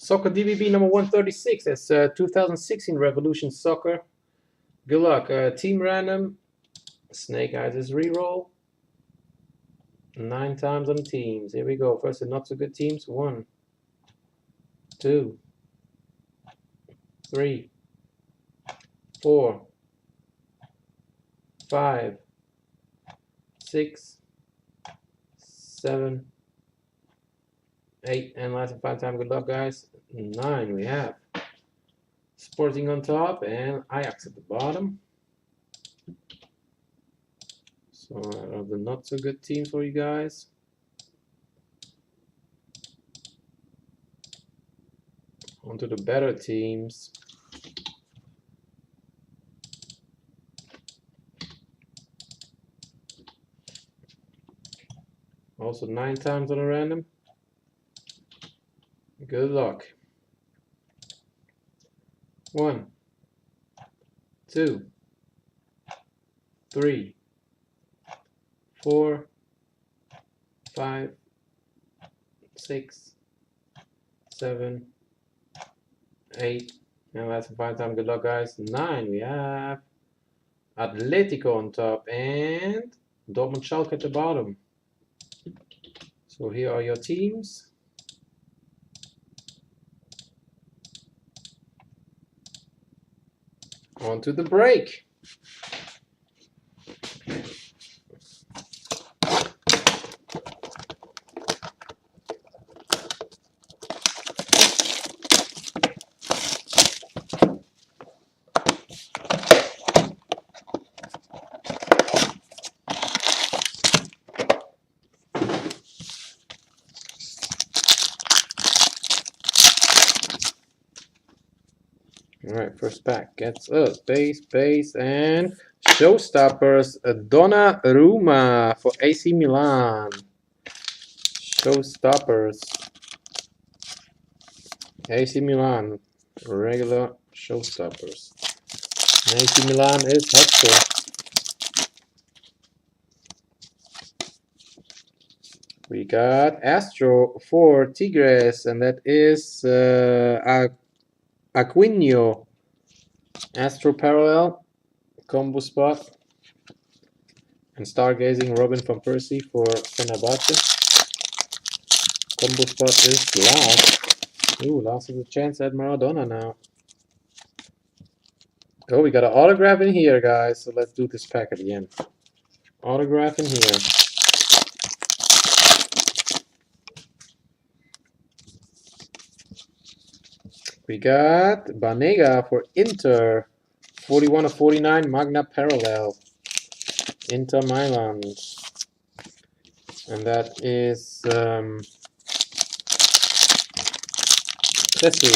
Soccer DBB number 136. That's 2016 Revolution Soccer. Good luck. Team random. Snake Eyes is reroll. 9 times on the teams. Here we go. First, the not so good teams. 1, 2, 3, 4, 5, 6, 7, 8, and last and final time. Good luck, guys. 9 we have. Sporting on top and Ajax at the bottom. So of the not so good teams for you guys. On to the better teams. Also 9 times on a random. Good luck. 1, 2, 3, 4, 5, 6, 7, 8, and last and final time. Good luck, guys. 9 we have Atletico on top and Dortmund Schalke at the bottom. So here are your teams. On to the break. Alright, first pack gets us base, and Showstoppers Donnarumma for AC Milan. Showstoppers. AC Milan. Regular Showstoppers. And AC Milan is Hector. We got Astro for Tigres, and that is Aquino. Astro Parallel, combo spot, and Stargazing Robin van Persie for Fenerbahce. Combo spot is last. Ooh, last is a chance at Maradona now. Oh, we got an autograph in here, guys. So let's do this pack at the end. Autograph in here. We got Banega for Inter. 41 of 49 Magna Parallel. Inter Milan. And that is Jesus.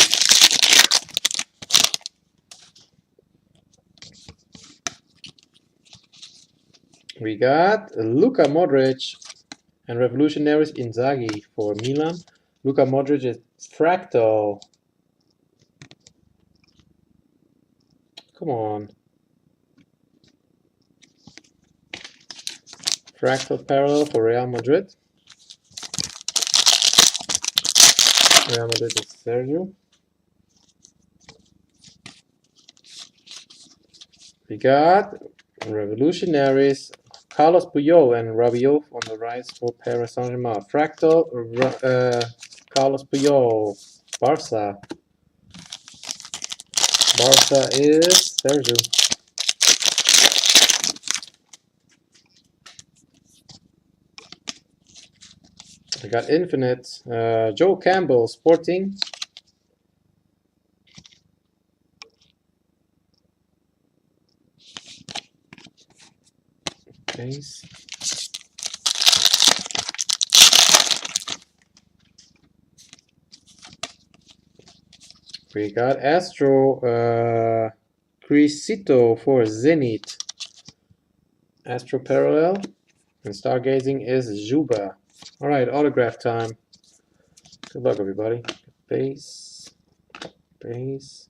We got Luka Modric and Revolutionaries Inzaghi for Milan. Luka Modric is Fractal. Come on. Fractal Parallel for Real Madrid. Real Madrid is Sergio. We got Revolutionaries, Carlos Puyol and Rabiot on the rise for Paris Saint-Germain. Fractal, Carlos Puyol, Barca. Barca is Sergio. I got Infinite, Joe Campbell, Sporting. Base. We got Astro Crisito for Zenit. Astro Parallel. And Stargazing is Juba. Alright, autograph time. Good luck, everybody. Base. Base.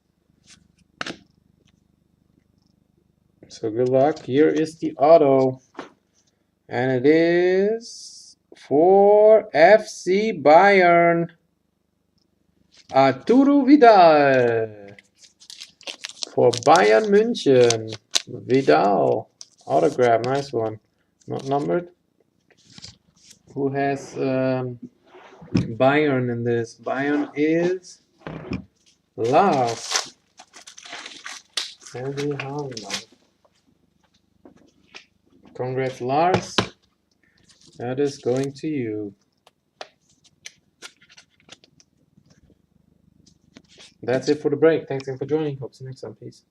So good luck. Here is the auto. And it is for FC Bayern. Arturo Vidal for Bayern München. Vidal autograph, nice one. Not numbered. Who has Bayern in this? Bayern is Lars. Congrats, Lars. That is going to you. That's it for the break. Thanks again for joining. Hope to see you next time. Peace.